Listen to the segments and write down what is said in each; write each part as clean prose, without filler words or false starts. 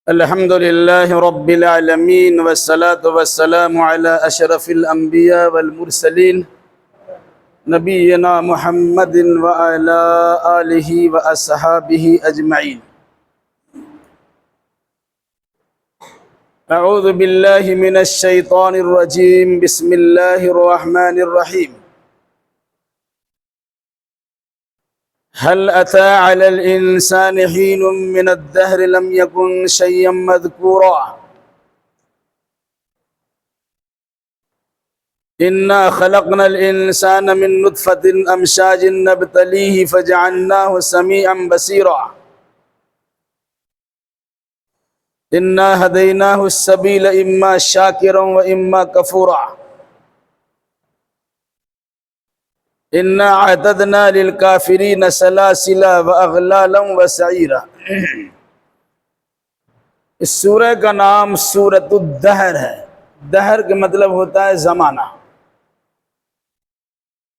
الحمد لله رب العالمين والصلاة والسلام على أشرف الأنبياء والمرسلين نبينا محمد وعلى آله وأصحابه أجمعين. أعوذ بالله من الشيطان الرجيم. بسم الله الرحمن الرحيم. هل أتى على الإنسان حين من الدهر لم يكن شيئا مذكورا إنا خلقنا الإنسان من نطفة أمشاج نبتليه فجعلناه سميعا بصيرا إنا هديناه السبيل إما شاكرا وإما كفورا إنا أعتدنا للكافرين سلاسلا وأغلالا وسعيرا. اس سورہ کا نام سورۃ الدہر ہے. دہر کا مطلب ہوتا ہے زمانہ.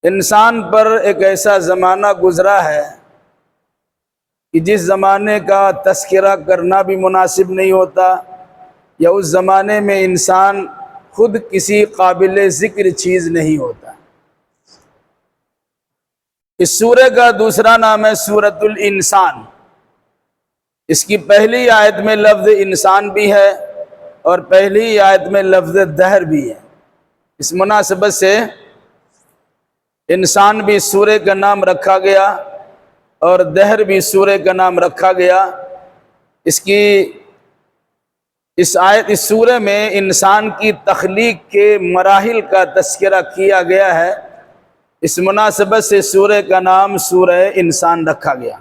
انسان پر ایک ایسا زمانہ گزرا ہے کہ جس زمانے کا تذکرہ کرنا بھی مناسب نہیں ہوتا، یا اس زمانے میں انسان خود کسی قابل ذکر چیز نہیں ہوتا. اس سورہ کا دوسرا نام ہے سورۃ الانسان. اس کی پہلی آیت میں لفظ انسان بھی ہے اور پہلی آیت میں لفظ دہر بھی ہے. اس مناسبت سے انسان بھی سورہ کا نام رکھا گیا اور دہر بھی سورہ کا نام رکھا گیا. اس سورہ میں انسان کی تخلیق کے مراحل کا تذکرہ کیا گیا ہے. اس مناسبت سے سورہ کا نام سورہ انسان رکھا گیا.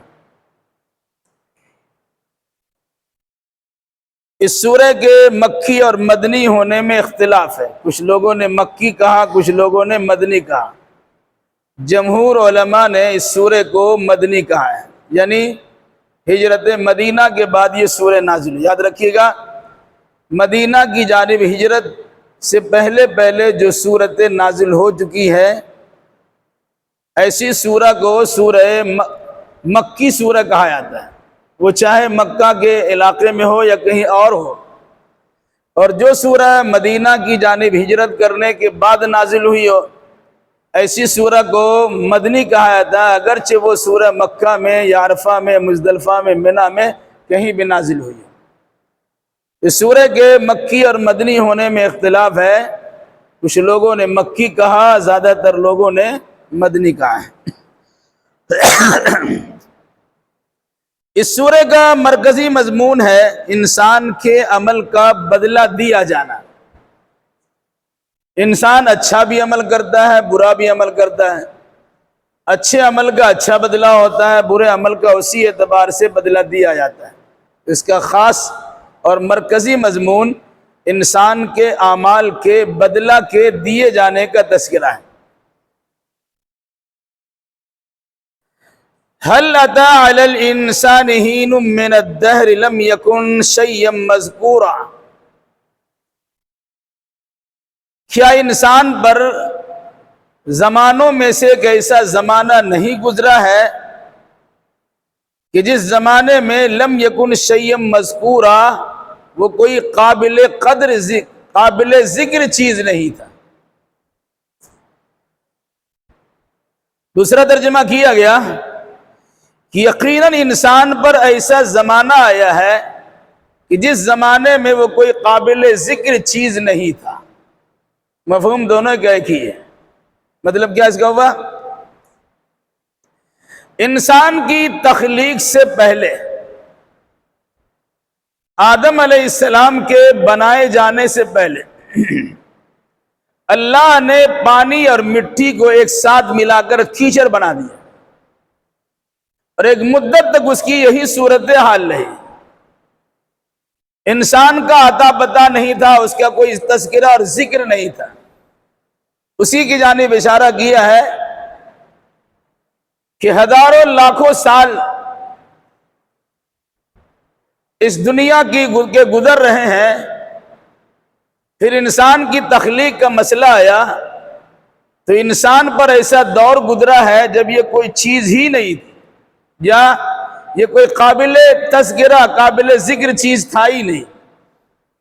اس سورہ کے مکی اور مدنی ہونے میں اختلاف ہے. کچھ لوگوں نے مکی کہا، کچھ لوگوں نے مدنی کہا. جمہور علماء نے اس سورہ کو مدنی کہا ہے، یعنی ہجرت مدینہ کے بعد یہ سورہ نازل ہوئی. یاد رکھیے گا، مدینہ کی جانب ہجرت سے پہلے جو سورت نازل ہو چکی ہے، ایسی سورہ کو سورہ مکی سورہ کہا جاتا ہے، وہ چاہے مکہ کے علاقے میں ہو یا کہیں اور ہو. اور جو سورہ مدینہ کی جانب ہجرت کرنے کے بعد نازل ہوئی ہو، ایسی سورہ کو مدنی کہا جاتا ہے، اگرچہ وہ سورہ مکہ میں یا عرفہ میں، مزدلفہ میں، منی میں کہیں بھی نازل ہوئی. اس سورہ کے مکی اور مدنی ہونے میں اختلاف ہے. کچھ لوگوں نے مکی کہا، زیادہ تر لوگوں نے مدنی کہا ہے. اس سورہ کا مرکزی مضمون ہے انسان کے عمل کا بدلہ دیا جانا. انسان اچھا بھی عمل کرتا ہے، برا بھی عمل کرتا ہے. اچھے عمل کا اچھا بدلہ ہوتا ہے، برے عمل کا اسی اعتبار سے بدلہ دیا جاتا ہے. اس کا خاص اور مرکزی مضمون انسان کے اعمال کے بدلہ کے دیے جانے کا تذکرہ ہے. هل أتى على الإنسان حين من الدهر لم يكن شيئا مذكورا. کیا انسان پر زمانوں میں سے ایک ایسا زمانہ نہیں گزرا ہے کہ جس زمانے میں لم یکن شیئا مذکورا، وہ کوئی قابل ذکر چیز نہیں تھا. دوسرا ترجمہ کیا گیا کہ یقیناً انسان پر ایسا زمانہ آیا ہے کہ جس زمانے میں وہ کوئی قابل ذکر چیز نہیں تھا. مفہوم دونوں کا ایک ہی ہے. مطلب کیا اس کا ہوا؟ انسان کی تخلیق سے پہلے، آدم علیہ السلام کے بنائے جانے سے پہلے، اللہ نے پانی اور مٹی کو ایک ساتھ ملا کر کیچڑ بنا دیا، اور ایک مدت تک اس کی یہی صورتحال رہی. انسان کا عطا پتہ نہیں تھا، اس کا کوئی تذکرہ اور ذکر نہیں تھا. اسی کی جانب اشارہ کیا ہے کہ ہزاروں لاکھوں سال اس دنیا کے گزر رہے ہیں. پھر انسان کی تخلیق کا مسئلہ آیا تو انسان پر ایسا دور گزرا ہے جب یہ کوئی چیز ہی نہیں تھی، یا یہ کوئی قابل تذکرہ قابل ذکر چیز تھا ہی نہیں.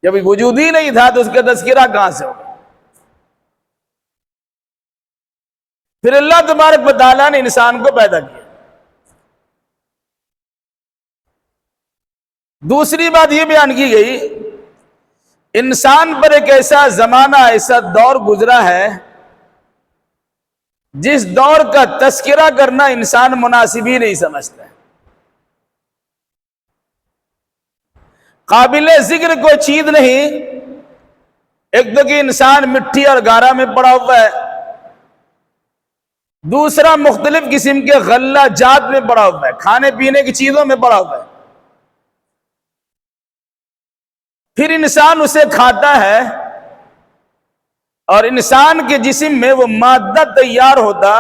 جب وجود ہی نہیں تھا تو اس کا تذکرہ کہاں سے ہوگا؟ پھر اللہ تبارک و تعالیٰ نے انسان کو پیدا کیا. دوسری بات یہ بیان کی گئی، انسان پر ایک ایسا زمانہ ایسا دور گزرا ہے جس دور کا تذکرہ کرنا انسان مناسب ہی نہیں سمجھتا ہے. قابل ذکر کوئی چیز نہیں. ایک تو کہ انسان مٹی اور گارا میں پڑا ہوا ہے، دوسرا مختلف قسم کے غلہ جات میں پڑا ہوا ہے، کھانے پینے کی چیزوں میں پڑا ہوا ہے. پھر انسان اسے کھاتا ہے اور انسان کے جسم میں وہ مادہ تیار ہوتا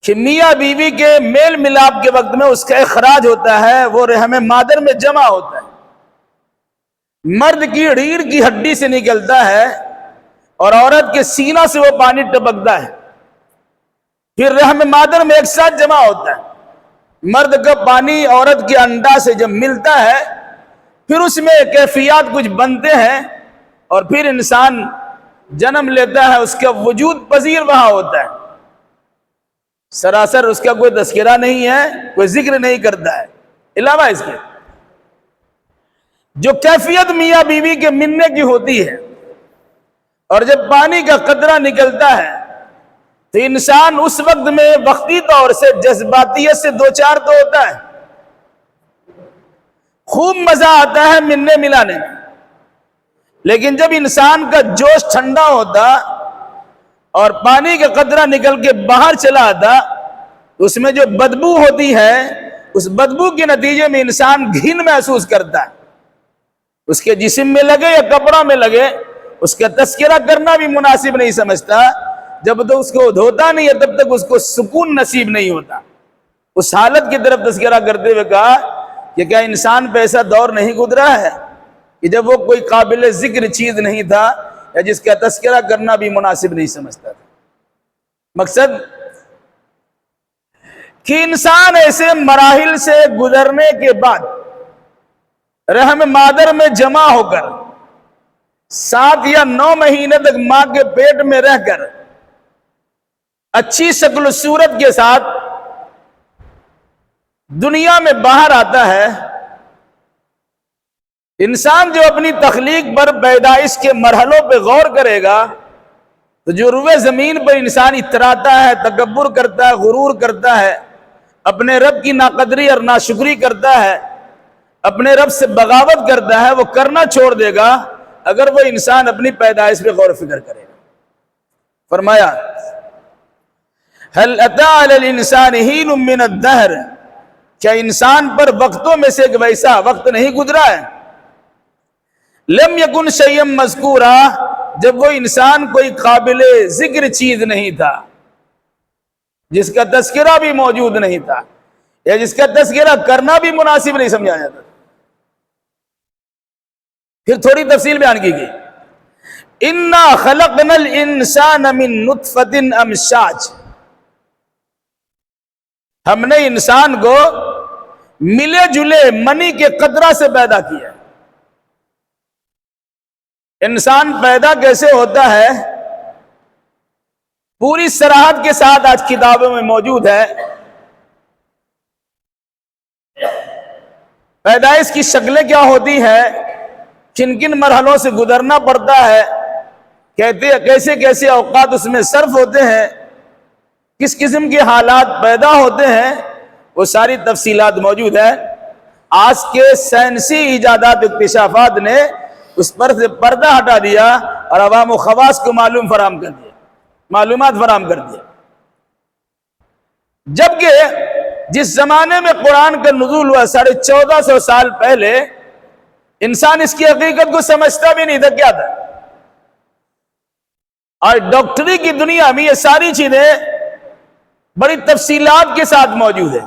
کہ میاں بیوی کے میل ملاپ کے وقت میں اس کا اخراج ہوتا ہے، وہ رحم مادر میں جمع ہوتا ہے، مرد کی ریڑھ کی ہڈی سے نکلتا ہے اور عورت کے سینہ سے وہ پانی ٹپکتا ہے، پھر رحم مادر میں ایک ساتھ جمع ہوتا ہے. مرد کا پانی عورت کے انڈا سے جب ملتا ہے پھر اس میں کیفیات کچھ بنتے ہیں اور پھر انسان جنم لیتا ہے. اس کا وجود پذیر وہاں ہوتا ہے، سراسر اس کا کوئی تذکرہ نہیں ہے، کوئی ذکر نہیں کرتا ہے. علاوہ اس کے جو کیفیت میاں بیوی کے ملنے کی ہوتی ہے اور جب پانی کا قطرہ نکلتا ہے تو انسان اس وقت میں وقتی طور سے جذباتیت سے دوچار تو ہوتا ہے، خوب مزہ آتا ہے ملنے ملانے میں، لیکن جب انسان کا جوش ٹھنڈا ہوتا اور پانی کا قطرہ نکل کے باہر چلا آتا تو اس میں جو بدبو ہوتی ہے اس بدبو کے نتیجے میں انسان گھن محسوس کرتا ہے. اس کے جسم میں لگے یا کپڑا میں لگے اس کا تذکرہ کرنا بھی مناسب نہیں سمجھتا. جب تک اس کو دھوتا نہیں ہے تب تک اس کو سکون نصیب نہیں ہوتا. اس حالت کی طرف تذکرہ کرتے ہوئے کہا کہ کیا انسان پہ ایسا دور نہیں گزرا ہے کہ جب وہ کوئی قابل ذکر چیز نہیں تھا یا جس کا تذکرہ کرنا بھی مناسب نہیں سمجھتا تھا. مقصد کہ انسان ایسے مراحل سے گزرنے کے بعد رحم مادر میں جمع ہو کر 7 یا 9 مہینے تک ماں کے پیٹ میں رہ کر اچھی شکل و صورت کے ساتھ دنیا میں باہر آتا ہے. انسان جو اپنی تخلیق پر پیدائش کے مرحلوں پہ غور کرے گا تو جو روئے زمین پر انسان اتراتا ہے، تکبر کرتا ہے، غرور کرتا ہے، اپنے رب کی ناقدری اور ناشکری کرتا ہے، اپنے رب سے بغاوت کرتا ہے، وہ کرنا چھوڑ دے گا اگر وہ انسان اپنی پیدائش پہ غور و فکر کرے گا. فرمایا هل اتى على الانسان حين من الدهر، کیا انسان پر وقتوں میں سے ایک ویسا وقت نہیں گزرا ہے لم يكن شيئا مذکورا، جب وہ انسان کوئی قابل ذکر چیز نہیں تھا، جس کا تذکرہ بھی موجود نہیں تھا یا جس کا تذکرہ کرنا بھی مناسب نہیں سمجھا جاتا. پھر تھوڑی تفصیل بیان کی گئی. انا خلقنا الانسان من نطفۃ امشاج، ہم نے انسان کو ملے جلے منی کے قطرہ سے پیدا کیا. انسان پیدا کیسے ہوتا ہے پوری صراحت کے ساتھ آج کتابوں میں موجود ہے. پیدائش کی شکلیں کیا ہوتی ہیں، کن کن مرحلوں سے گزرنا پڑتا ہے، کہتے کیسے کیسے اوقات اس میں صرف ہوتے ہیں، کس قسم کے حالات پیدا ہوتے ہیں، وہ ساری تفصیلات موجود ہیں. آج کے سائنسی ایجادات اکتشافات نے اس پر سے پردہ ہٹا دیا اور عوام و خواص کو معلومات فراہم کر دیا. جبکہ جس زمانے میں قرآن کا نزول ہوا 1450 سال پہلے، انسان اس کی حقیقت کو سمجھتا بھی نہیں تھا کیا تھا. اور ڈاکٹری کی دنیا میں یہ ساری چیزیں بڑی تفصیلات کے ساتھ موجود ہے.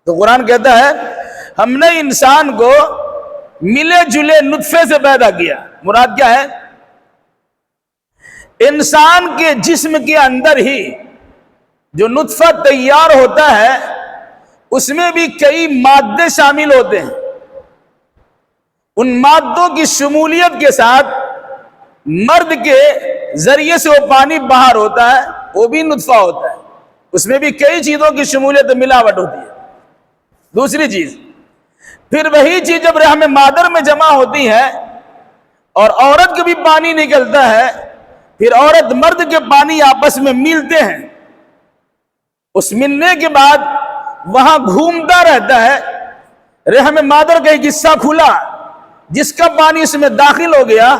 تو قرآن کہتا ہے ہم نے انسان کو ملے جلے نطفے سے پیدا کیا. مراد کیا ہے؟ انسان کے جسم کے اندر ہی جو نطفہ تیار ہوتا ہے اس میں بھی کئی مادے شامل ہوتے ہیں. ان مادوں کی شمولیت کے ساتھ مرد کے ذریعے سے وہ پانی باہر ہوتا ہے، وہ بھی نطفہ ہوتا ہے. اس میں بھی کئی چیزوں کی شمولیت ملاوٹ ہوتی ہے. دوسری چیز، پھر وہی چیز جب رحم مادر میں جمع ہوتی ہے اور عورت کے بھی پانی نکلتا ہے، پھر عورت مرد کے پانی آپس میں ملتے ہیں. اس ملنے کے بعد وہاں گھومتا رہتا ہے. رحم مادر کا ایک حصہ کھلا، جس کا پانی اس میں داخل ہو گیا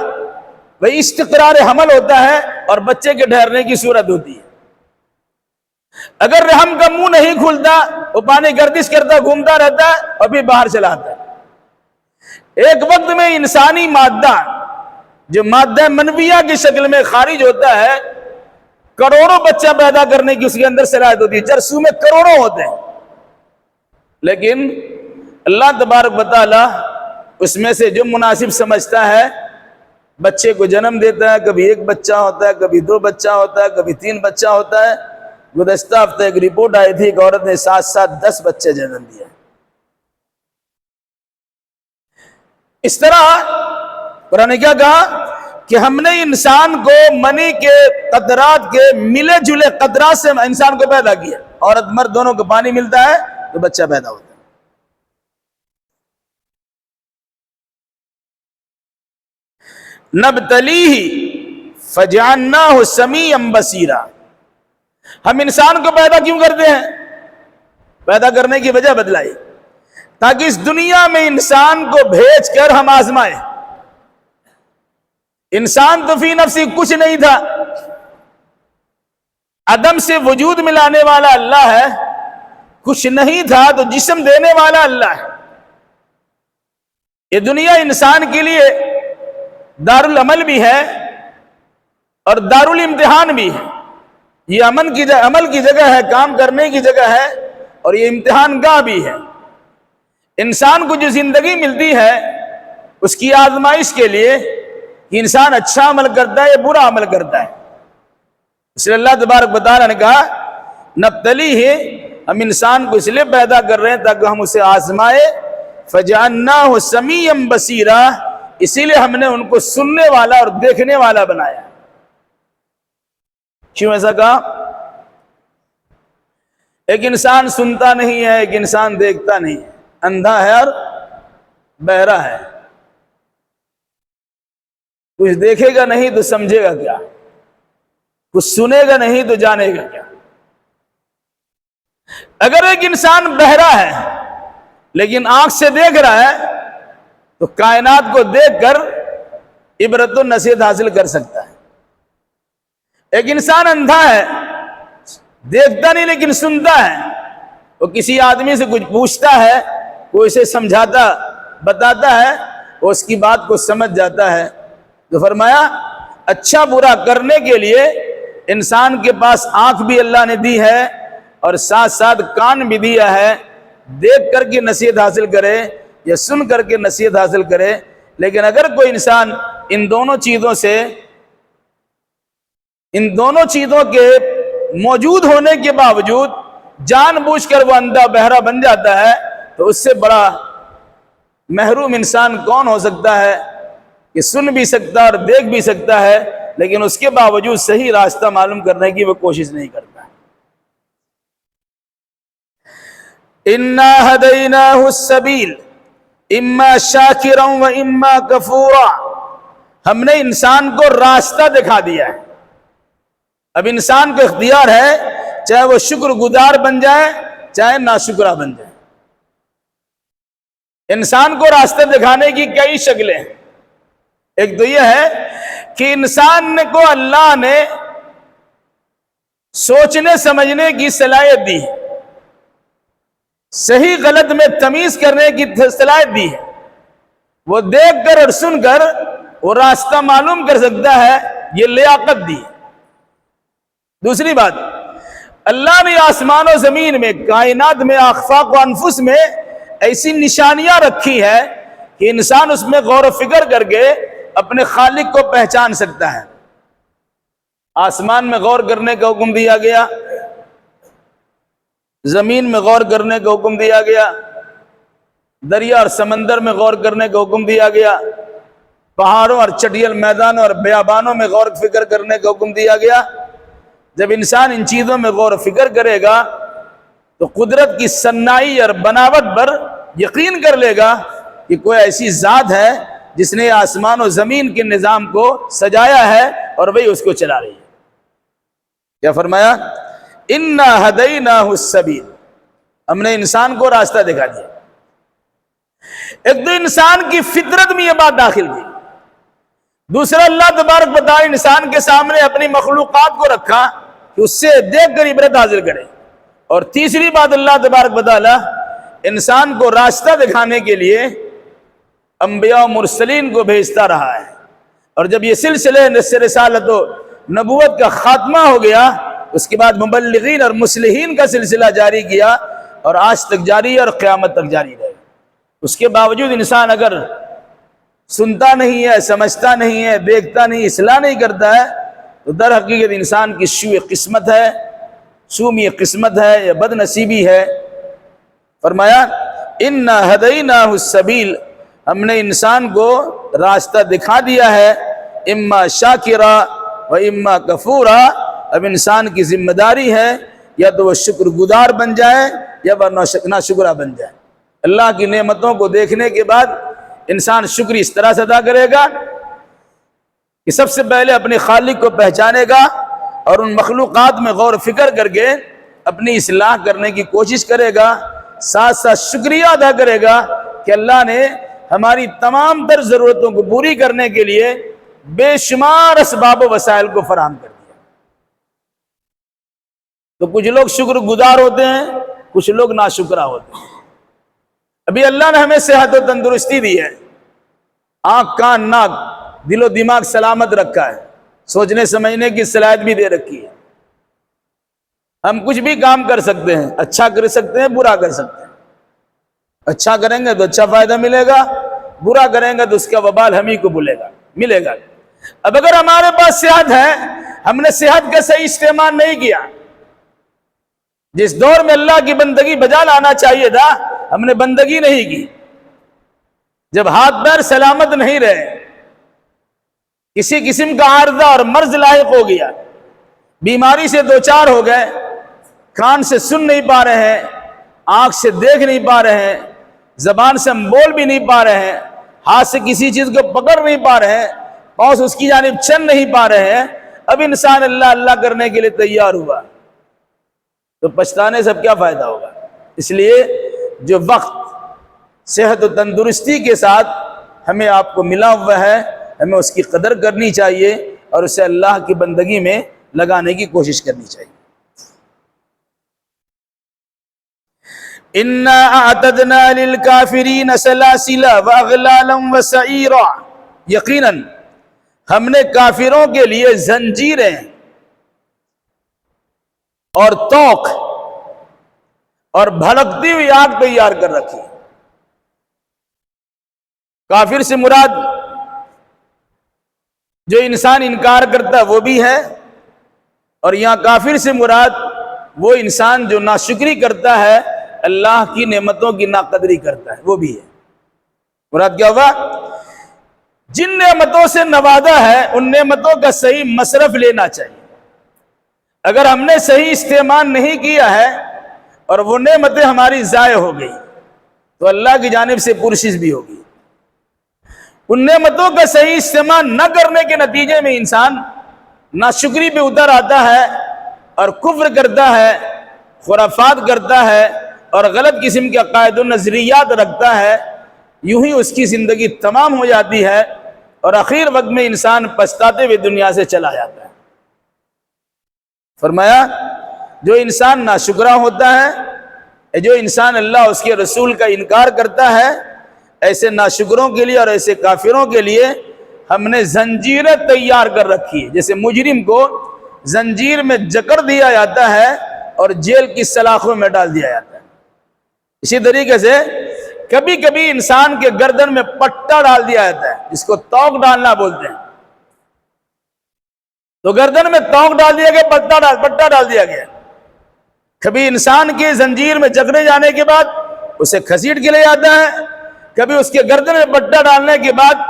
وہی استقرار حمل ہوتا ہے اور بچے کے ٹھہرنے کی صورت ہوتی ہے. اگر رحم کا منہ نہیں کھلتا، وہ پانی گردش کرتا گھومتا رہتا ہے اور پھر باہر چلا آتا ہے. ایک وقت میں انسانی مادہ جو مادہ منویہ کی شکل میں خارج ہوتا ہے، کروڑوں بچہ پیدا کرنے کی اس کے اندر صلاحیت ہوتی ہے. جرسوں میں کروڑوں ہوتے ہیں، لیکن اللہ تبارک و تعالی اس میں سے جو مناسب سمجھتا ہے بچے کو جنم دیتا ہے. کبھی ایک بچہ ہوتا ہے، کبھی 2 بچہ ہوتا ہے، کبھی 3 بچہ ہوتا ہے. گزشتہ ہفتے ایک رپورٹ آئی تھی، ایک عورت نے ساتھ ساتھ 10 بچے جنم دیا. اس طرح قرآن نے کیا کہا کہ ہم نے انسان کو منی کے قطرات کے ملے جلے قطرات سے انسان کو پیدا کیا. عورت مرد دونوں کو پانی ملتا ہے تو بچہ پیدا ہوتا ہے. نبتلیہ فجعلناہ سمیعا بصیرا. ہم انسان کو پیدا کیوں کرتے ہیں؟ پیدا کرنے کی وجہ بتلائی تاکہ اس دنیا میں انسان کو بھیج کر ہم آزمائیں. انسان تو فی نفسی کچھ نہیں تھا، عدم سے وجود ملانے والا اللہ ہے. کچھ نہیں تھا تو جسم دینے والا اللہ ہے. یہ دنیا انسان کے لیے دار العمل بھی ہے اور دار الامتحان بھی ہے. یہ عمل کی جگہ ہے، کام کرنے کی جگہ ہے، اور یہ امتحان گاہ بھی ہے. انسان کو جو زندگی ملتی ہے اس کی آزمائش کے لیے کہ انسان اچھا عمل کرتا ہے یا برا عمل کرتا ہے. اس لیے اللہ تبارک و تعالیٰ نے کہا نبتلیہ، ہم انسان کو اس لیے پیدا کر رہے ہیں تاکہ ہم اسے آزمائے. فجعلناہ سمیعا بصیرا، اسی لیے ہم نے ان کو سننے والا اور دیکھنے والا بنایا. کیوں ایسا کہا؟ ایک انسان سنتا نہیں ہے، ایک انسان دیکھتا نہیں ہے، اندھا ہے اور بہرا ہے. کچھ دیکھے گا نہیں تو سمجھے گا کیا، کچھ سنے گا نہیں تو جانے گا کیا. اگر ایک انسان بہرا ہے لیکن آنکھ سے دیکھ رہا ہے تو کائنات کو دیکھ کر عبرت و نصیحت حاصل کر سکتا ہے. ایک انسان اندھا ہے، دیکھتا نہیں لیکن سنتا ہے. وہ کسی آدمی سے کچھ پوچھتا ہے، وہ اسے سمجھاتا بتاتا ہے، وہ اس کی بات کو سمجھ جاتا ہے. تو فرمایا اچھا برا کرنے کے لیے انسان کے پاس آنکھ بھی اللہ نے دی ہے اور ساتھ ساتھ کان بھی دیا ہے. دیکھ کر کے نصیحت حاصل کرے یا سن کر کے نصیحت حاصل کرے. لیکن اگر کوئی انسان ان دونوں چیزوں کے موجود ہونے کے باوجود جان بوجھ کر وہ اندھا بہرا بن جاتا ہے تو اس سے بڑا محروم انسان کون ہو سکتا ہے کہ سن بھی سکتا اور دیکھ بھی سکتا ہے لیکن اس کے باوجود صحیح راستہ معلوم کرنے کی وہ کوشش نہیں کرتا. اِنَّا هَدَيْنَاهُ السَّبِيلَ اِمَّا شَاكِرًا وَإِمَّا كَفُورًا. ہم نے انسان کو راستہ دکھا دیا ہے. اب انسان کو اختیار ہے چاہے وہ شکر گزار بن جائے چاہے ناشکرہ بن جائے. انسان کو راستہ دکھانے کی کئی شکلیں ہیں. ایک تو یہ ہے کہ انسان کو اللہ نے سوچنے سمجھنے کی صلاحیت دی ہے، صحیح غلط میں تمیز کرنے کی صلاحیت دی ہے. وہ دیکھ کر اور سن کر وہ راستہ معلوم کر سکتا ہے، یہ لیاقت دی ہے. دوسری بات، اللہ نے آسمان و زمین میں کائنات میں آفاق و انفس میں ایسی نشانیاں رکھی ہے کہ انسان اس میں غور و فکر کر کے اپنے خالق کو پہچان سکتا ہے. آسمان میں غور کرنے کا حکم دیا گیا، زمین میں غور کرنے کا حکم دیا گیا، دریا اور سمندر میں غور کرنے کا حکم دیا گیا، پہاڑوں اور چٹیل میدانوں اور بیابانوں میں غور فکر کرنے کا حکم دیا گیا۔ جب انسان ان چیزوں میں غور و فکر کرے گا تو قدرت کی صناعی اور بناوٹ پر یقین کر لے گا کہ کوئی ایسی ذات ہے جس نے آسمان و زمین کے نظام کو سجایا ہے اور وہی اس کو چلا رہی ہے۔ کیا فرمایا؟ اِنَّا هَدَيْنَاهُ السَّبِيلَ، ہم نے انسان کو راستہ دکھا دیا۔ ایک تو انسان کی فطرت میں یہ بات داخل کی، دوسرا اللہ تبارک و تعالی انسان کے سامنے اپنی مخلوقات کو رکھا کہ اس سے دیکھ کر عبرت حاصل کرے، اور تیسری بات اللہ تبارک و تعالی انسان کو راستہ دکھانے کے لیے انبیاء و مرسلین کو بھیجتا رہا ہے۔ اور جب یہ سلسلے رسالت و نبوت کا خاتمہ ہو گیا، اس کے بعد مبلغین اور مصلحین کا سلسلہ جاری کیا، اور آج تک جاری ہے اور قیامت تک جاری رہے۔ اس کے باوجود انسان اگر سنتا نہیں ہے، سمجھتا نہیں ہے، دیکھتا نہیں، اصلاح نہیں کرتا ہے، تو در حقیقت انسان کی سوء قسمت ہے، سومی قسمت ہے یا بد نصیبی ہے۔ فرمایا اِنَّا هَدَيْنَاهُ السَّبِيلَ، ہم نے انسان کو راستہ دکھا دیا ہے، اما شاکرا و اما کفورا۔ اب انسان کی ذمہ داری ہے یا تو وہ شکر گزار بن جائے یا وہ ناشکرا بن جائے۔ اللہ کی نعمتوں کو دیکھنے کے بعد انسان شکر اس طرح سے ادا کرے گا کہ سب سے پہلے اپنے خالق کو پہچانے گا اور ان مخلوقات میں غور و فکر کر کے اپنی اصلاح کرنے کی کوشش کرے گا، ساتھ ساتھ شکریہ ادا کرے گا کہ اللہ نے ہماری تمام تر ضرورتوں کو پوری کرنے کے لیے بے شمار اسباب و وسائل کو فراہم کر دیا۔ تو کچھ لوگ شکر گزار ہوتے ہیں، کچھ لوگ ناشکرا ہوتے ہیں۔ ابھی اللہ نے ہمیں صحت و تندرستی دی ہے، آنکھ کان ناک دل و دماغ سلامت رکھا ہے، سوچنے سمجھنے کی صلاحیت بھی دے رکھی ہے۔ ہم کچھ بھی کام کر سکتے ہیں، اچھا کر سکتے ہیں، برا کر سکتے ہیں۔ اچھا کریں گے تو اچھا فائدہ ملے گا، برا کریں گے تو اس کا وبال ہم ہی کو ملے گا۔ اب اگر ہمارے پاس صحت ہے، ہم نے صحت کا صحیح استعمال نہیں کیا، جس دور میں اللہ کی بندگی بجا لانا چاہیے تھا ہم نے بندگی نہیں کی، جب ہاتھ پیر سلامت نہیں رہے، کسی قسم کا عارضہ اور مرض لاحق ہو گیا، بیماری سے دوچار ہو گئے، کان سے سن نہیں پا رہے ہیں، آنکھ سے دیکھ نہیں پا رہے ہیں، زبان سے ہم بول بھی نہیں پا رہے ہیں، ہاتھ سے کسی چیز کو پکڑ نہیں پا رہے ہیں، پاؤں سے اس کی جانب چل نہیں پا رہے ہیں، اب انسان اللہ اللہ کرنے کے لیے تیار ہوا تو پچھتانے سے اب کیا فائدہ ہوگا؟ اس لیے جو وقت صحت و تندرستی کے ساتھ ہمیں آپ کو ملا ہوا ہے، ہمیں اس کی قدر کرنی چاہیے اور اسے اللہ کی بندگی میں لگانے کی کوشش کرنی چاہیے۔ اِنَّا أَعْتَدْنَا لِلْكَافِرِينَ سَلَاسِلَ وَأَغْلَالًا وَسَعِيرًا، یقیناً ہم نے کافروں کے لیے زنجیریں اور توق اور بھڑکتی ہوئی آگ تیار کر رکھی۔ کافر سے مراد جو انسان انکار کرتا ہے وہ بھی ہے، اور یہاں کافر سے مراد وہ انسان جو ناشکری کرتا ہے، اللہ کی نعمتوں کی ناقدری کرتا ہے، وہ بھی ہے۔ مراد کیا ہوا؟ جن نعمتوں سے نوازا ہے ان نعمتوں کا صحیح مصرف لینا چاہیے۔ اگر ہم نے صحیح استعمال نہیں کیا ہے اور وہ نعمتیں ہماری ضائع ہو گئی تو اللہ کی جانب سے پرسش بھی ہوگی۔ ان نعمتوں کا صحیح استعمال نہ کرنے کے نتیجے میں انسان ناشکری پہ اتر آتا ہے اور کفر کرتا ہے، خرافات کرتا ہے اور غلط قسم کے عقائد و نظریات رکھتا ہے، یوں ہی اس کی زندگی تمام ہو جاتی ہے اور آخر وقت میں انسان پچھتاتے ہوئے دنیا سے چلا جاتا ہے۔ فرمایا جو انسان ناشکرا ہوتا ہے، جو انسان اللہ اس کے رسول کا انکار کرتا ہے، ایسے ناشکروں کے لیے اور ایسے کافروں کے لیے ہم نے زنجیریں تیار کر رکھی ہے۔ جیسے مجرم کو زنجیر میں جکڑ دیا جاتا ہے اور جیل کی سلاخوں میں ڈال دیا جاتا ہے، اسی طریقے سے کبھی کبھی انسان کے گردن میں پٹا ڈال دیا جاتا ہے، جس کو توق ڈالنا بولتے ہیں۔ تو گردن میں توق ڈال دیا گیا، پٹا ڈال دیا گیا، کبھی انسان کی زنجیر میں جکڑے جانے کے بعد اسے گھسیٹ کے لے جاتا ہے، کبھی اس کے گردن میں پٹا ڈالنے کے بعد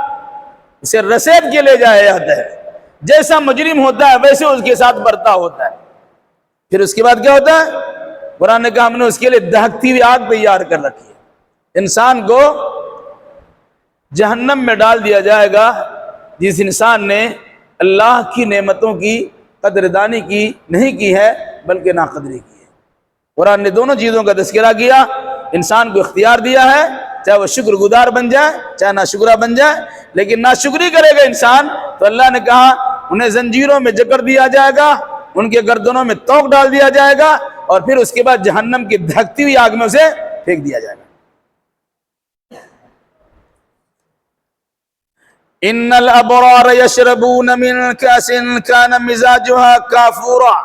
اسے رسید کے لے جایا جاتا ہے۔ جیسا مجرم ہوتا ہے ویسے اس کے ساتھ برتا ہوتا ہے۔ پھر اس کے بعد کیا ہوتا ہے؟ قرآن نے کہا ہم نے اس کے لیے دہکتی ہوئی آگ تیار کر رکھی ہے۔ انسان کو جہنم میں ڈال دیا جائے گا جس انسان نے اللہ کی نعمتوں کی قدردانی کی نہیں کی ہے بلکہ ناقدری کی ہے۔ قرآن نے دونوں چیزوں کا تذکرہ کیا، انسان کو اختیار دیا ہے، چاہے وہ شکر گزار بن جائے چاہے ناشکرہ بن جائے، لیکن ناشکری کرے گا انسان تو اللہ نے کہا انہیں زنجیروں میں جکڑ دیا جائے گا، ان کے گردنوں میں توق ڈال دیا جائے گا، اور پھر اس کے بعد جہنم کی دھکتی ہوئی آگ میں اسے پھینک دیا جائے گا۔ ان الابرار یشربون من کاس کان مزاجها کافورا،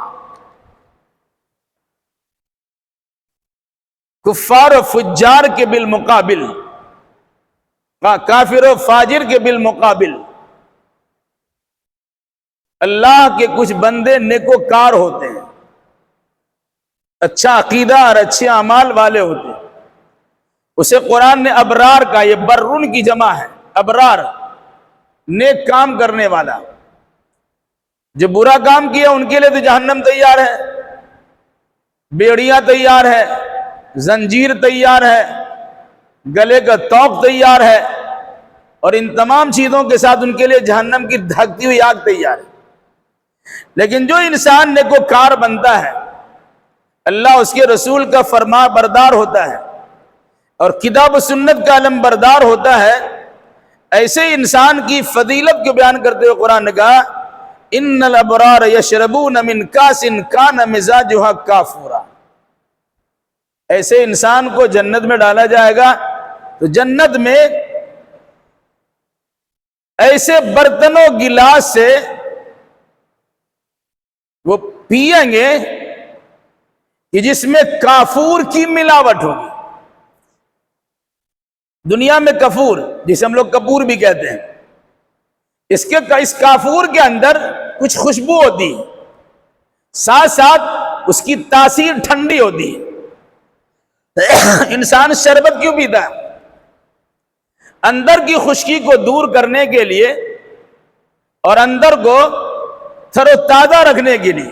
کفار و فجار کے بالمقابل، کافر و فاجر کے بالمقابل اللہ کے کچھ بندے نیکوکار ہوتے ہیں، اچھا عقیدہ اور اچھے اعمال والے ہوتے ہیں۔ اسے قرآن نے ابرار کا، یہ برون کی جمع ہے، ابرار نیک کام کرنے والا۔ جو برا کام کیا ان کے لیے تو جہنم تیار ہے، بیڑیاں تیار ہے، زنجیر تیار ہے، گلے کا توق تیار ہے، اور ان تمام چیزوں کے ساتھ ان کے لیے جہنم کی دھکتی ہوئی آگ تیار ہے۔ لیکن جو انسان نیکوکار بنتا ہے، اللہ اس کے رسول کا فرما بردار ہوتا ہے اور کتاب و سنت کا علم بردار ہوتا ہے، ایسے انسان کی فضیلت کو بیان کرتے ہوئے قرآن نے کہا ان الابرار یشربون من کاس کان مزاجها کافورا۔ ایسے انسان کو جنت میں ڈالا جائے گا تو جنت میں ایسے برتن و گلاس سے وہ پئیں گے کہ جس میں کافور کی ملاوٹ ہوگی۔ دنیا میں کفور، جسے ہم لوگ کپور بھی کہتے ہیں، اس کافور کے اندر کچھ خوشبو ہوتی ہے، ساتھ ساتھ اس کی تاثیر ٹھنڈی ہوتی ہے۔ انسان شربت کیوں پیتا ہے؟ اندر کی خشکی کو دور کرنے کے لیے اور اندر کو تر و تازہ رکھنے کے لیے،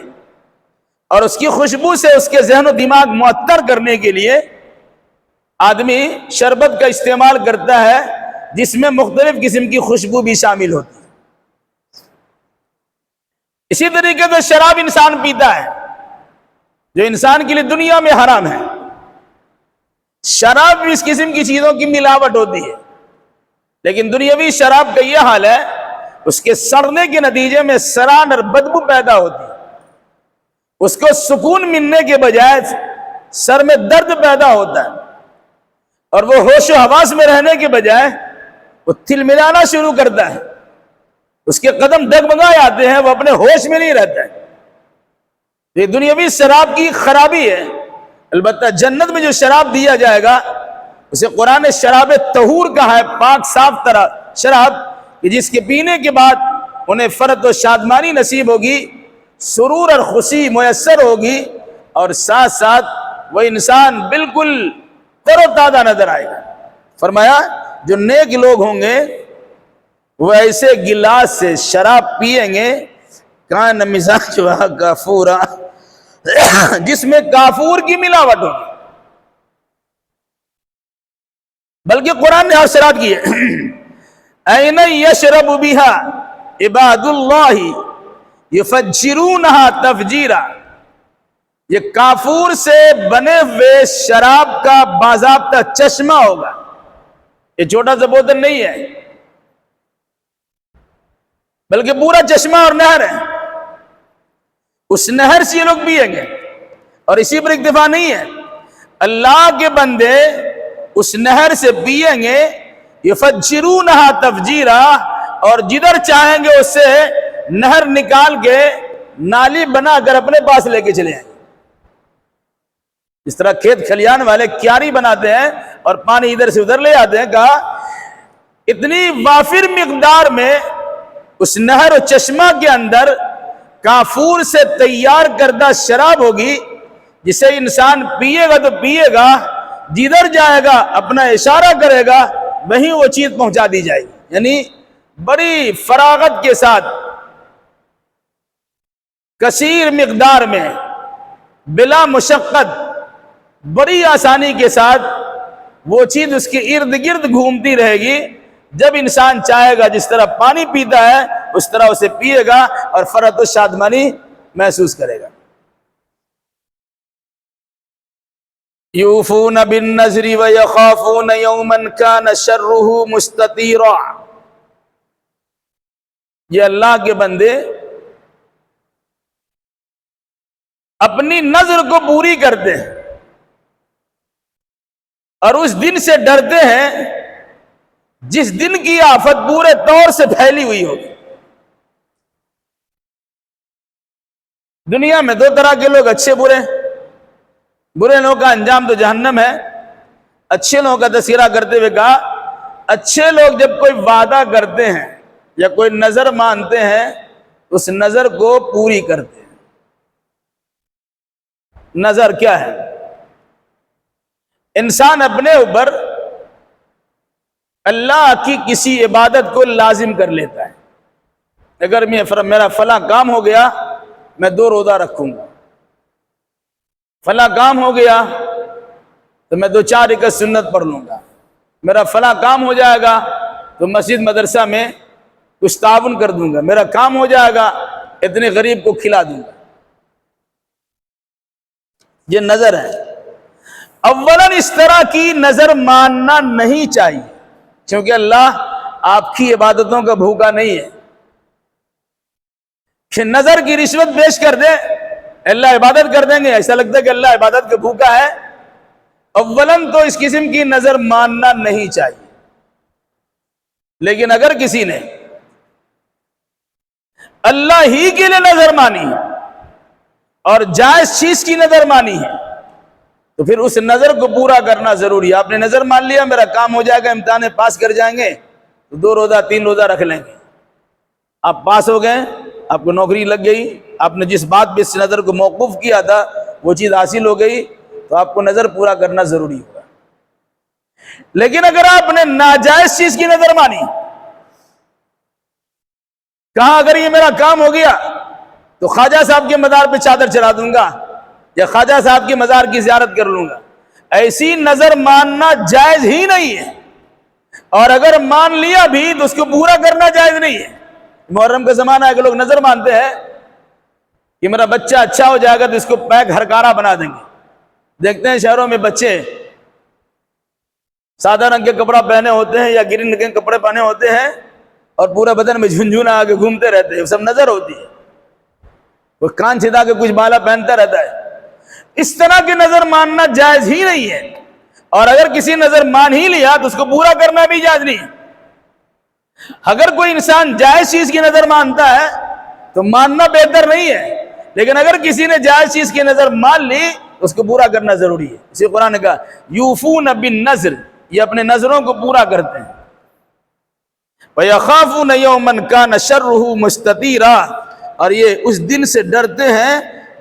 اور اس کی خوشبو سے اس کے ذہن و دماغ معطر کرنے کے لیے آدمی شربت کا استعمال کرتا ہے جس میں مختلف قسم کی خوشبو بھی شامل ہوتی ہے۔ اسی طریقے سے شراب انسان پیتا ہے جو انسان کے لیے دنیا میں حرام ہے۔ شراب بھی اس قسم کی چیزوں کی ملاوٹ ہوتی ہے، لیکن دنیاوی شراب کا یہ حال ہے اس کے سڑنے کے نتیجے میں سران اور بدبو پیدا ہوتی ہے، اس کو سکون ملنے کے بجائے سر میں درد پیدا ہوتا ہے، اور وہ ہوش و حواس میں رہنے کے بجائے وہ تلملانا شروع کرتا ہے، اس کے قدم ڈگمگائے آتے ہیں، وہ اپنے ہوش میں نہیں رہتا ہے۔ یہ دنیاوی شراب کی خرابی ہے۔ البتہ جنت میں جو شراب دیا جائے گا اسے قرآن نے شراب طہور کہا ہے، پاک صاف طرح شراب، کہ جس کے پینے کے بعد انہیں فرحت و شادمانی نصیب ہوگی، سرور اور خوشی میسر ہوگی، اور ساتھ ساتھ وہ انسان بالکل تر و تازہ نظر آئے گا۔ فرمایا جو نیک لوگ ہوں گے وہ ایسے گلاس سے شراب پیئیں گے کان مزاجها کافورا، جس میں کافور کی ملاوٹ ہوگی۔ بلکہ قرآن نے حسرات کی ہے این یشرب بها عباد اللہ یفجرونها تفجیرا، یہ کافور سے بنے ہوئے شراب کا باضابطہ چشمہ ہوگا، یہ چھوٹا سا بوتل نہیں ہے بلکہ پورا چشمہ اور نہر ہے۔ اس نہر سے یہ لوگ پیئیں گے، اور اسی پر اکتفا نہیں ہے، اللہ کے بندے اس نہر سے پیئیں گے، یفجرونہا تفجیرا، اور جدھر چاہیں گے اس سے نہر نکال کے نالی بنا کر اپنے پاس لے کے چلے آئیں گے۔ اس طرح کھیت کھلیان والے کیاری بناتے ہیں اور پانی ادھر سے ادھر لے آتے ہیں، کہا اتنی وافر مقدار میں اس نہر و چشمہ کے اندر کافور سے تیار کردہ شراب ہوگی جسے انسان پیے گا تو پیے گا، جدھر جائے گا اپنا اشارہ کرے گا وہیں وہ چیز پہنچا دی جائے گی، یعنی بڑی فراغت کے ساتھ، کثیر مقدار میں، بلا مشقت، بڑی آسانی کے ساتھ وہ چیز اس کے ارد گرد گھومتی رہے گی۔ جب انسان چاہے گا جس طرح پانی پیتا ہے اس طرح اسے پیے گا اور فرحت و شادمانی محسوس کرے گا۔ یوفون بالنذر ویخافون یوما کان شرہ مستطیرا، یہ اللہ کے بندے اپنی نذر کو پوری کرتے ہیں اور اس دن سے ڈرتے ہیں جس دن کی آفت پورے طور سے پھیلی ہوئی ہوگی۔ دنیا میں دو طرح کے لوگ، اچھے برے۔ برے لوگوں کا انجام تو جہنم ہے۔ اچھے لوگوں کا تذکرہ کرتے ہوئے کہا، اچھے لوگ جب کوئی وعدہ کرتے ہیں یا کوئی نظر مانتے ہیں اس نظر کو پوری کرتے ہیں۔ نظر کیا ہے؟ انسان اپنے اوپر اللہ کی کسی عبادت کو لازم کر لیتا ہے۔ اگر میرا فلاں کام ہو گیا میں 2 روزہ رکھوں گا، فلاں کام ہو گیا تو میں 2-4 رکعت سنت پڑھ لوں گا، میرا فلاں کام ہو جائے گا تو مسجد مدرسہ میں کچھ تعاون کر دوں گا، میرا کام ہو جائے گا اتنے غریب کو کھلا دوں گا۔ یہ نظر ہے۔ اولاً اس طرح کی نظر ماننا نہیں چاہیے، کیونکہ اللہ آپ کی عبادتوں کا بھوکا نہیں ہے کہ نظر کی رشوت پیش کر دے اللہ عبادت کر دیں گے، ایسا لگتا ہے کہ اللہ عبادت کا بھوکا ہے۔ اولاً تو اس قسم کی نظر ماننا نہیں چاہیے۔ لیکن اگر کسی نے اللہ ہی کے لیے نظر مانی اور جائز چیز کی نظر مانی ہے تو پھر اس نظر کو پورا کرنا ضروری ہے۔ آپ نے نظر مان لیا میرا کام ہو جائے گا، امتحان پاس کر جائیں گے تو 2 روزہ 3 روزہ رکھ لیں گے۔ آپ پاس ہو گئے، آپ کو نوکری لگ گئی، آپ نے جس بات پہ اس نظر کو موقوف کیا تھا وہ چیز حاصل ہو گئی تو آپ کو نظر پورا کرنا ضروری ہوگا۔ لیکن اگر آپ نے ناجائز چیز کی نظر مانی، کہا اگر یہ میرا کام ہو گیا تو خواجہ صاحب کے مزار پہ چادر چڑھا دوں گا یا خواجہ صاحب کے مزار کی زیارت کر لوں گا، ایسی نظر ماننا جائز ہی نہیں ہے۔ اور اگر مان لیا بھی تو اس کو پورا کرنا جائز نہیں ہے۔ محرم کا زمانہ ہے کہ لوگ نظر مانتے ہیں کہ میرا بچہ اچھا ہو جائے گا تو اس کو پیک ہرکارا بنا دیں گے۔ دیکھتے ہیں شہروں میں بچے سادہ رنگ کے کپڑا پہنے ہوتے ہیں یا گرین رنگ کے کپڑے پہنے ہوتے ہیں اور پورے بدن میں جھنجھنا آگے گھومتے رہتے ہیں، سب نظر ہوتی ہے۔ کوئی کان چھدا کے کچھ بالا پہنتا رہتا ہے۔ اس طرح کی نظر ماننا جائز ہی نہیں ہے، اور اگر کسی نظر مان ہی لیا تو اس کو پورا کرنا بھی جائز نہیں ہے۔ اگر کوئی انسان جائز چیز کی نظر مانتا ہے تو ماننا بہتر نہیں ہے، لیکن اگر کسی نے جائز چیز کی نظر مان لی تو اس کو پورا کرنا ضروری ہے۔ اسی قرآن نے کہا یوفون بالنذر، یہ اپنے نظروں کو پورا کرتے ہیں۔ وَيَخَافُونَ يَوْمًا كَانَ شَرُّهُ مُسْتَطِيرًا، اور یہ اس دن سے ڈرتے ہیں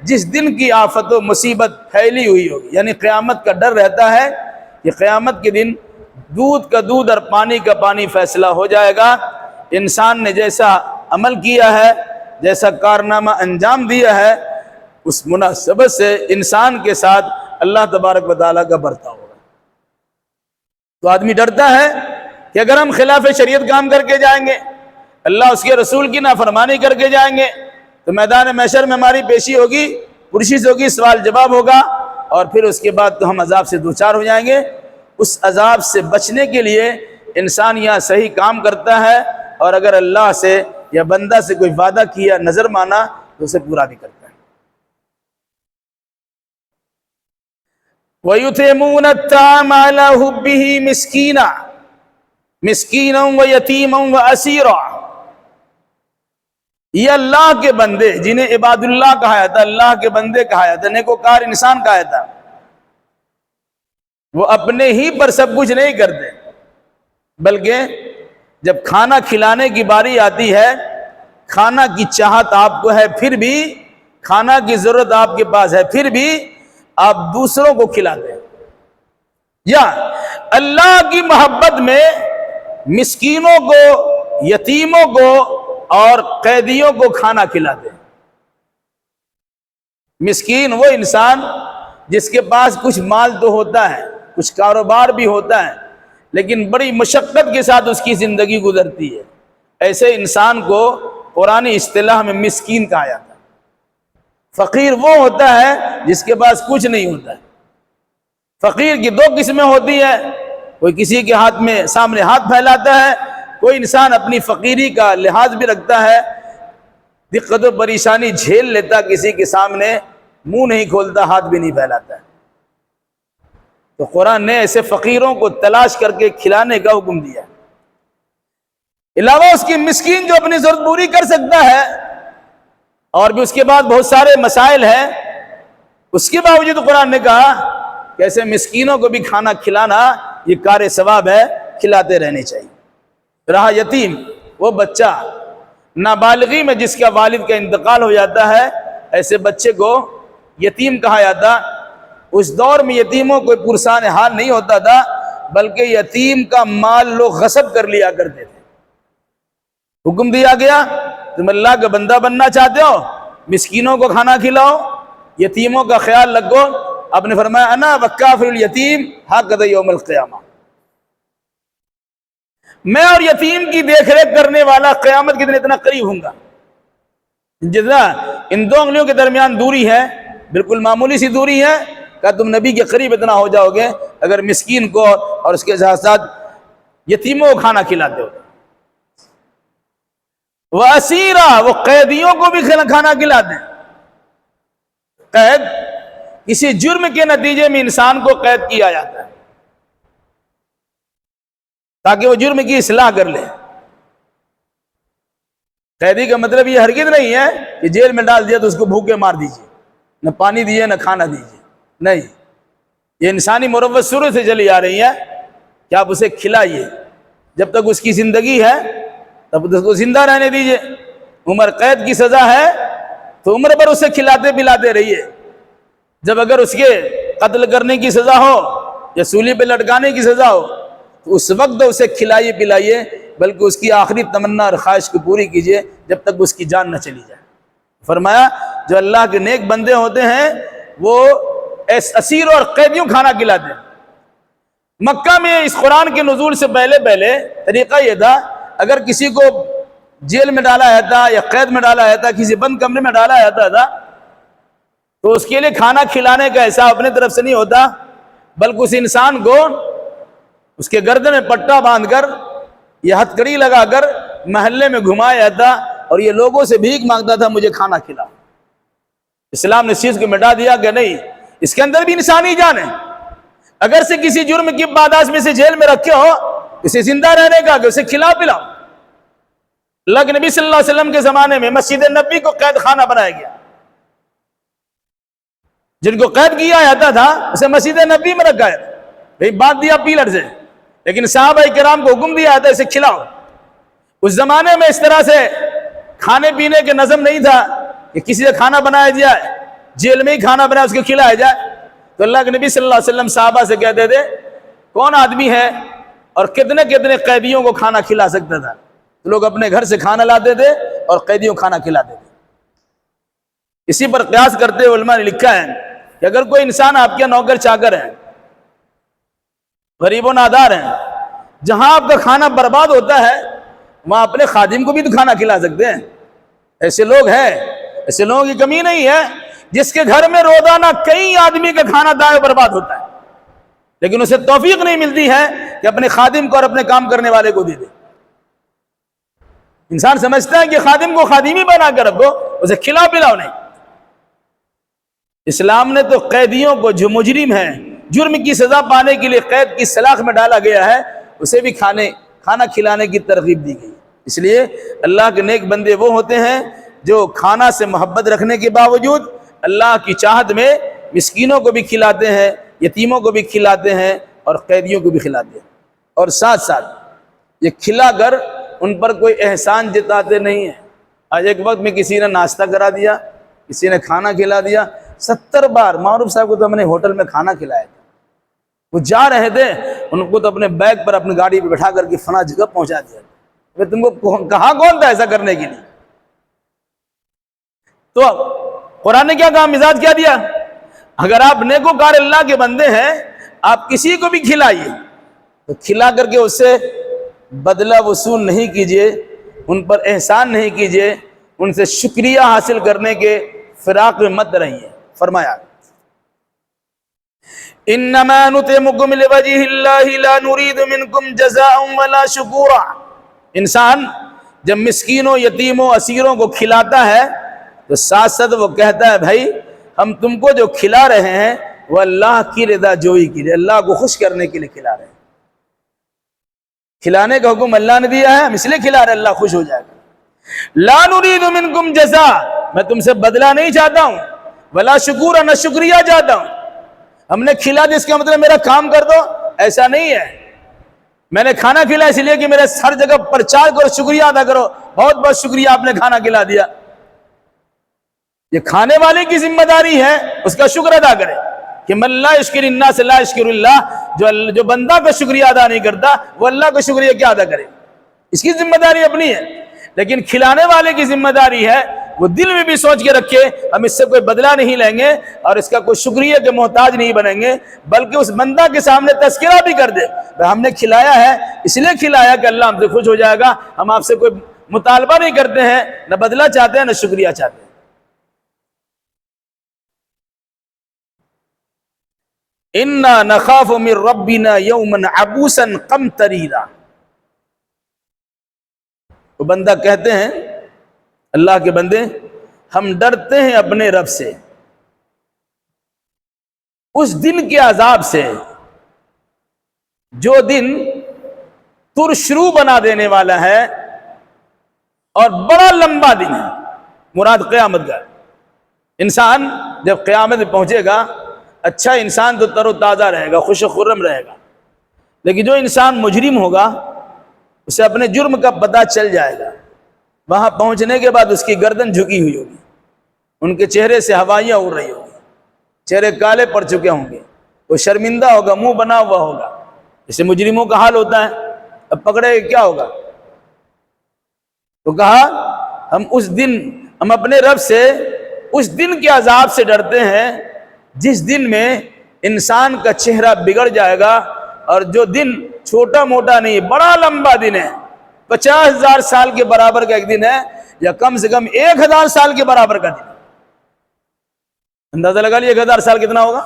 جس دن کی آفت و مصیبت پھیلی ہوئی ہوگی، یعنی قیامت کا ڈر رہتا ہے کہ قیامت کے دن دودھ کا دودھ اور پانی کا پانی فیصلہ ہو جائے گا۔ انسان نے جیسا عمل کیا ہے، جیسا کارنامہ انجام دیا ہے، اس مناسبت سے انسان کے ساتھ اللہ تبارک و تعالیٰ کا برتاؤ ہوگا۔ تو آدمی ڈرتا ہے کہ اگر ہم خلاف شریعت کام کر کے جائیں گے، اللہ اس کے رسول کی نافرمانی کر کے جائیں گے تو میدان محشر میں ہماری پیشی ہوگی، پرشش ہوگی، سوال جواب ہوگا، اور پھر اس کے بعد تو ہم عذاب سے دوچار ہو جائیں گے۔ اس عذاب سے بچنے کے لیے انسان یہاں صحیح کام کرتا ہے، اور اگر اللہ سے یا بندہ سے کوئی وعدہ کیا، نظر مانا، تو اسے پورا بھی کرتا ہے۔ وَيُطْعِمُونَ الطَّعَامَ عَلَىٰ حُبِّهِ مِسْكِينًا وَيَتِيمًا وَأَسِيرًا، یہ اللہ کے بندے جنہیں عباد اللہ کہا جاتا ہے، اللہ کے بندے کہا جاتا ہے، نیکوکار انسان کہا جاتا ہے، وہ اپنے ہی پر سب کچھ نہیں کرتے، بلکہ جب کھانا کھلانے کی باری آتی ہے، کھانا کی چاہت آپ کو ہے، پھر بھی کھانا کی ضرورت آپ کے پاس ہے، پھر بھی آپ دوسروں کو کھلا دیں، یا اللہ کی محبت میں مسکینوں کو، یتیموں کو اور قیدیوں کو کھانا کھلا دیں۔ مسکین وہ انسان جس کے پاس کچھ مال تو ہوتا ہے، کچھ کاروبار بھی ہوتا ہے، لیکن بڑی مشقت کے ساتھ اس کی زندگی گزرتی ہے، ایسے انسان کو قرآن اصطلاح میں مسکین کہا جاتا ہے۔ فقیر وہ ہوتا ہے جس کے پاس کچھ نہیں ہوتا ہے۔ فقیر کی دو قسمیں ہوتی ہیں، کوئی کسی کے ہاتھ میں سامنے ہاتھ پھیلاتا ہے، کوئی انسان اپنی فقیری کا لحاظ بھی رکھتا ہے، دقت و پریشانی جھیل لیتا، کسی کے سامنے منہ نہیں کھولتا، ہاتھ بھی نہیں پھیلاتا ہے۔ تو قرآن نے ایسے فقیروں کو تلاش کر کے کھلانے کا حکم دیا۔ علاوہ اس کی مسکین جو اپنی ضرورت پوری کر سکتا ہے، اور بھی اس کے بعد بہت سارے مسائل ہیں، اس کے باوجود قرآن نے کہا کہ ایسے مسکینوں کو بھی کھانا کھلانا یہ کار ثواب ہے، کھلاتے رہنے چاہیے۔ رہا یتیم، وہ بچہ نابالغی میں جس کا والد کا انتقال ہو جاتا ہے، ایسے بچے کو یتیم کہا جاتا۔ اس دور میں یتیموں کو پرسان حال نہیں ہوتا تھا، بلکہ یتیم کا مال لوگ غصب کر لیا کرتے تھے۔ حکم دیا گیا، تم اللہ کا بندہ بننا چاہتے ہو، مسکینوں کو کھانا کھلاؤ، یتیموں کا خیال رکھو۔ آپ نے فرمایا انا وکافل الیتیم ہکذا یوم القیامہ، میں اور یتیم کی دیکھ ریکھ کرنے والا قیامت کے دن اتنا قریب ہوں گا۔ جتنا ان دو انگلیوں کے درمیان دوری ہے، بالکل معمولی سی دوری ہے، کہ تم نبی کے قریب اتنا ہو جاؤ گے اگر مسکین کو اور اس کے ساتھ ساتھ یتیموں کو کھانا کھلاتے ہو۔ وہ اسیرا، وہ قیدیوں کو بھی کھانا کھلا دیں۔ قید کسی جرم کے نتیجے میں انسان کو قید کیا جاتا ہے تاکہ وہ جرم کی اصلاح کر لے۔ قیدی کا مطلب یہ ہرگز نہیں ہے کہ جیل میں ڈال دیا تو اس کو بھوکے مار دیجیے، نہ پانی دیجیے نہ کھانا دیجیے، نہیں، یہ انسانی مروت شروع سے چلی آ رہی ہے کہ آپ اسے کھلائیے، جب تک اس کی زندگی ہے تب تک اس کو زندہ رہنے دیجیے۔ عمر قید کی سزا ہے تو عمر پر اسے کھلاتے پلاتے رہیے، جب اگر اس کے قتل کرنے کی سزا ہو یا سولی پہ لٹکانے کی سزا ہو تو اس وقت اسے کھلائیے پلائیے، بلکہ اس کی آخری تمنا اور خواہش کو پوری کیجیے جب تک اس کی جان نہ چلی جائے۔ فرمایا جو اللہ کے نیک بندے ہوتے ہیں وہ اسیروں اور قیدیوں کھانا کھلاتے ہیں۔ مکہ میں اس قرآن کے نزول سے پہلے طریقہ یہ تھا، اگر کسی کو جیل میں ڈالا جاتا یا قید میں ڈالا جاتا، کسی بند کمرے میں ڈالا جاتا تھا، تو اس کے لیے کھانا کھلانے کا ایسا اپنے طرف سے نہیں ہوتا، بلکہ اس انسان کو اس کے گردن میں پٹا باندھ کر یا ہتھ کڑی لگا کر محلے میں گھمایا جاتا اور یہ لوگوں سے بھیک مانگتا تھا مجھے کھانا کھلا۔ اسلام نے اس چیز کو مٹا دیا کہ نہیں، اس کے اندر بھی انسانی جان ہے، اگر سے کسی جرم کی پاداش میں سے جیل میں رکھے ہو اسے زندہ رہنے کا کہ اسے کھلا پلاؤ۔ اللہ کے نبی صلی اللہ علیہ وسلم کے زمانے میں مسجد نبی کو قید خانہ بنایا گیا، جن کو قید کیا جاتا تھا اسے مسجد نبی میں رکھا جاتا، بھئی بات دیا پیلر سے، لیکن صحابہ کرام کو حکم دیا جاتا اسے کھلاؤ۔ اس زمانے میں اس طرح سے کھانے پینے کے نظم نہیں تھا کہ کسی سے کھانا بنایا جائے، جیل میں ہی کھانا بنایا اس کو کھلایا جائے۔ تو اللہ کے نبی صلی اللہ علیہ وسلم صحابہ سے کہتے تھے کون آدمی ہے اور کتنے کتنے قیدیوں کو کھانا کھلا سکتا تھا؟ تو لوگ اپنے گھر سے کھانا لاتے تھے اور قیدیوں کو کھانا کھلاتے تھے۔ اسی پر قیاس کرتے ہوئے علماء نے لکھا ہے کہ اگر کوئی انسان آپ کے نوکر چاکر ہے، غریب و نادار ہیں، جہاں آپ کا کھانا برباد ہوتا ہے وہاں اپنے خادم کو بھی تو کھانا کھلا سکتے ہیں۔ ایسے لوگ ہیں، ایسے لوگوں کی کمی نہیں ہے جس کے گھر میں روزانہ کئی آدمی کا کھانا ضائع برباد ہوتا ہے، لیکن اسے توفیق نہیں ملتی ہے کہ اپنے خادم کو اور اپنے کام کرنے والے کو دے دے۔ انسان سمجھتا ہے کہ خادم کو خادمی بنا کر رکھو، اسے کھلا پلاؤ نہیں۔ اسلام نے تو قیدیوں کو جو مجرم ہیں، جرم کی سزا پانے کے لیے قید کی سلاخ میں ڈالا گیا ہے، اسے بھی کھانا کھلانے کی ترغیب دی گئی۔ اس لیے اللہ کے نیک بندے وہ ہوتے ہیں جو کھانا سے محبت رکھنے کے باوجود اللہ کی چاہت میں مسکینوں کو بھی کھلاتے ہیں، یتیموں کو بھی کھلاتے ہیں اور قیدیوں کو بھی کھلاتے ہیں، اور ساتھ ساتھ یہ کھلا کر ان پر کوئی احسان جتاتے نہیں ہیں۔ آج ایک وقت میں کسی نے ناشتہ کرا دیا، کسی نے کھانا کھلا دیا، 70 بار معروف صاحب کو تو ہم نے ہوٹل میں کھانا کھلایا تھا، وہ جا رہے تھے، ان کو تو اپنے بیگ پر اپنی گاڑی پہ بٹھا کر کے فلاں جگہ پہنچا دیا، تم کو کہاں کون تھا ایسا کرنے کے لیے؟ تو قرآن نے کیا کہا، مزاج کیا دیا، اگر آپ نیکوکار اللہ کے بندے ہیں، آپ کسی کو بھی کھلائیے تو کھلا کر کے اس سے بدلہ وصول نہیں کیجئے، ان پر احسان نہیں کیجئے، ان سے شکریہ حاصل کرنے کے فراق میں مت رہیے۔ فرمایا انما نطعمکم لوجہ اللہ لا نرید منکم جزاء ولا شکورا۔ انسان جب مسکینوں، یتیموں، اسیروں کو کھلاتا ہے تو ساتھ ساتھ وہ کہتا ہے بھائی ہم تم کو جو کھلا رہے ہیں وہ اللہ کی رضا جوئی کے لیے، اللہ کو خوش کرنے کے لیے کھلا رہے ہیں، کھلانے کا حکم اللہ نے دیا ہے، ہم اس لیے کھلا رہے ہیں، اللہ خوش ہو جائے گا۔ لا نرید منکم جزاء، میں تم سے بدلہ نہیں چاہتا ہوں، ولا شکورا، نہ شکریہ چاہتا ہوں۔ ہم نے کھلا دیا اس کا مطلب میرا کام کر دو، ایسا نہیں ہے۔ میں نے کھانا کھلایا اس لیے کہ میرے ہر جگہ پرچار کرو، شکریہ ادا کرو، بہت بہت شکریہ آپ نے کھانا کھلا دیا۔ یہ کھانے والے کی ذمہ داری ہے اس کا شکر ادا کرے، کہ من لا یشکر الناس لا یشکر اللہ، جو بندہ کا شکریہ ادا نہیں کرتا وہ اللہ کا شکریہ کیا ادا کرے، اس کی ذمہ داری اپنی ہے۔ لیکن کھلانے والے کی ذمہ داری ہے وہ دل میں بھی سوچ کے رکھے ہم اس سے کوئی بدلہ نہیں لیں گے اور اس کا کوئی شکریہ کے محتاج نہیں بنیں گے، بلکہ اس بندہ کے سامنے تذکرہ بھی کر دے ہم نے کھلایا ہے اس لیے کھلایا کہ اللہ ہم سے خوش ہو جائے گا، ہم آپ سے کوئی مطالبہ نہیں کرتے ہیں، نہ بدلہ چاہتے ہیں نہ شکریہ چاہتے ہیں۔ انا نخاف من ربنا یوما عبوسا قمطریرا۔ وہ بندہ کہتے ہیں اللہ کے بندے ہم ڈرتے ہیں اپنے رب سے اس دن کے عذاب سے جو دن ترشرو بنا دینے والا ہے اور بڑا لمبا دن ہے، مراد قیامت کا۔ انسان جب قیامت میں پہنچے گا اچھا انسان تو تر و تازہ رہے گا، خوش و خرم رہے گا، لیکن جو انسان مجرم ہوگا اسے اپنے جرم کا پتہ چل جائے گا، وہاں پہنچنے کے بعد اس کی گردن جھکی ہوئی ہوگی، ان کے چہرے سے ہوائیاں اڑ رہی ہوگی، چہرے کالے پڑ چکے ہوں گے، وہ شرمندہ ہوگا، منہ بنا ہوا ہوگا، جیسے مجرموں کا حال ہوتا ہے۔ اب پکڑے کیا ہوگا؟ تو کہا ہم اپنے رب سے اس دن کے عذاب سے ڈرتے ہیں جس دن میں انسان کا چہرہ بگڑ جائے گا، اور جو دن چھوٹا موٹا نہیں، بڑا لمبا دن ہے، 50,000 سال کے برابر کا ایک دن ہے، یا کم سے کم 1,000 سال کے برابر کا دن۔ اندازہ لگا لیے 1,000 سال کتنا ہوگا؟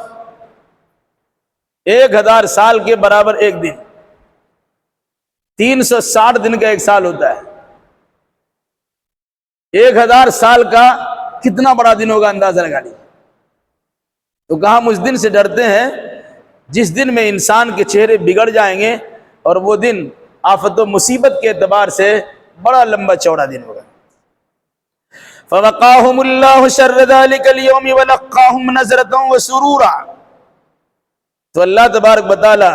1,000 سال کے برابر ایک دن، 360 دن کا ایک سال ہوتا ہے، 1,000 سال کا کتنا بڑا دن ہوگا اندازہ لگا لیے۔ تو کہا ہم اس دن سے ڈرتے ہیں جس دن میں انسان کے چہرے بگڑ جائیں گے، اور وہ دن آفت و مصیبت کے اعتبار سے بڑا لمبا چوڑا دن ہوگا۔ فَوَقَاهُمُ اللَّهُ شَرَّ ذَلِكَ الْيَوْمِ وَلَقَّاهُمْ نَضْرَةً وَسُرُورًا۔ تو اللہ تبارک و تعالی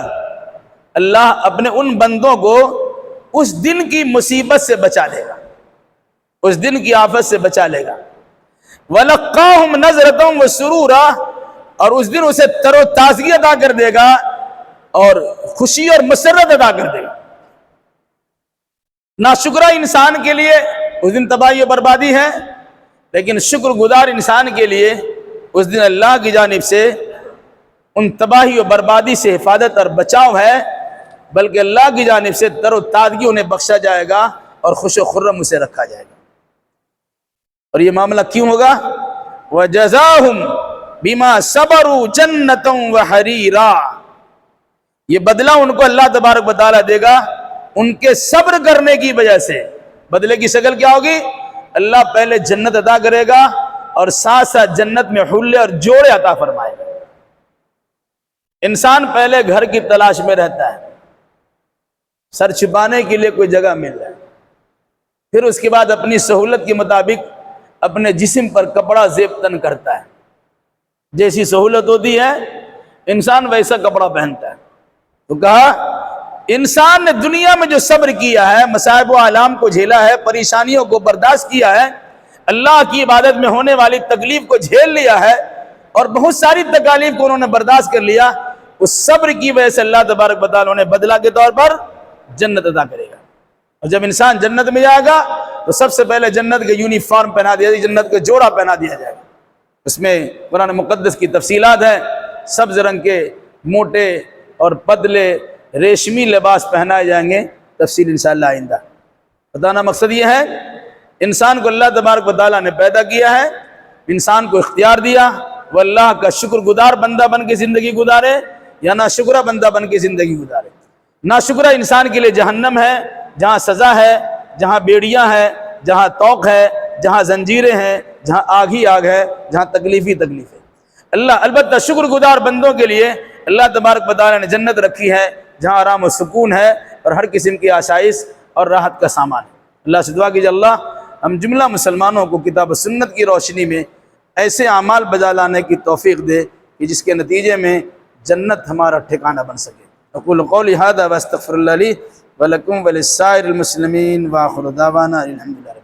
اللہ اپنے ان بندوں کو اس دن کی مصیبت سے بچا لے گا، اس دن کی آفت سے بچا لے گا۔ وَلَقَّاهُمْ نَضْرَةً وَسُرُورًا، اور اس دن اسے تر و تازگی عطا کر دے گا اور خوشی اور مسرت عطا کر دے گا۔ ناشکرہ انسان کے لیے اس دن تباہی و بربادی ہے، لیکن شکر گزار انسان کے لیے اس دن اللہ کی جانب سے ان تباہی و بربادی سے حفاظت اور بچاؤ ہے، بلکہ اللہ کی جانب سے تر و تازگی انہیں بخشا جائے گا اور خوش و خرم اسے رکھا جائے گا۔ اور یہ معاملہ کیوں ہوگا؟ وَجَزَاهُمْ بِمَا صَبَرُوا جَنَّةً وَحَرِيرًا، یہ بدلہ ان کو اللہ تبارک و تعالیٰ دے گا ان کے صبر کرنے کی وجہ سے۔ بدلے کی شکل کیا ہوگی؟ اللہ پہلے جنت عطا کرے گا اور ساتھ ساتھ جنت میں حلے اور جوڑے عطا فرمائے گا۔ انسان پہلے گھر کی تلاش میں رہتا ہے، سر چھپانے کے لیے کوئی جگہ مل جائے، پھر اس کے بعد اپنی سہولت کے مطابق اپنے جسم پر کپڑا زیب تن کرتا ہے، جیسی سہولت ہوتی ہے انسان ویسا کپڑا پہنتا ہے۔ تو کہا انسان نے دنیا میں جو صبر کیا ہے، مصائب و آلام کو جھیلا ہے، پریشانیوں کو برداشت کیا ہے، اللہ کی عبادت میں ہونے والی تکلیف کو جھیل لیا ہے، اور بہت ساری تکالیف کو انہوں نے برداشت کر لیا، اس صبر کی وجہ سے اللہ تبارک و تعالیٰ انہیں بدلہ کے طور پر جنت عطا کرے گا۔ اور جب انسان جنت میں جائے گا تو سب سے پہلے جنت کے یونیفارم پہنا دیا جائے گا، جنت کا جوڑا پہنا دیا جائے گا۔ اس میں قرآن مقدس کی تفصیلات ہیں، سبز رنگ کے موٹے اور پتلے ریشمی لباس پہنائے جائیں گے، تفصیل انشاءاللہ آئندہ۔ بتانا مقصد یہ ہے، انسان کو اللہ تبارک و تعالیٰ نے پیدا کیا ہے، انسان کو اختیار دیا، وہ اللہ کا شکر گزار بندہ بن کے زندگی گزارے یا نا شکرہ بندہ بن کے زندگی گزارے۔ نا شکرہ انسان کے لیے جہنم ہے، جہاں سزا ہے، جہاں بیڑیاں ہے، جہاں توق ہے، جہاں زنجیریں ہیں، جہاں آگ ہی آگ ہے، جہاں تکلیف ہی تکلیف ہے۔ البتہ شکر گزار بندوں کے لیے اللہ تبارک و تعالیٰ نے جنت رکھی ہے، جہاں آرام و سکون ہے اور ہر قسم کی آسائش اور راحت کا سامان ہے۔ اللہ سے دعا کیجیے اللہ ہم جملہ مسلمانوں کو کتاب و سنت کی روشنی میں ایسے اعمال بجا لانے کی توفیق دے کہ جس کے نتیجے میں جنت ہمارا ٹھکانہ بن سکے۔ اقول قولی ھذا واستغفر اللہ لی ولکم ولسائر المسلمین وآخر دعوانا الحمدللہ۔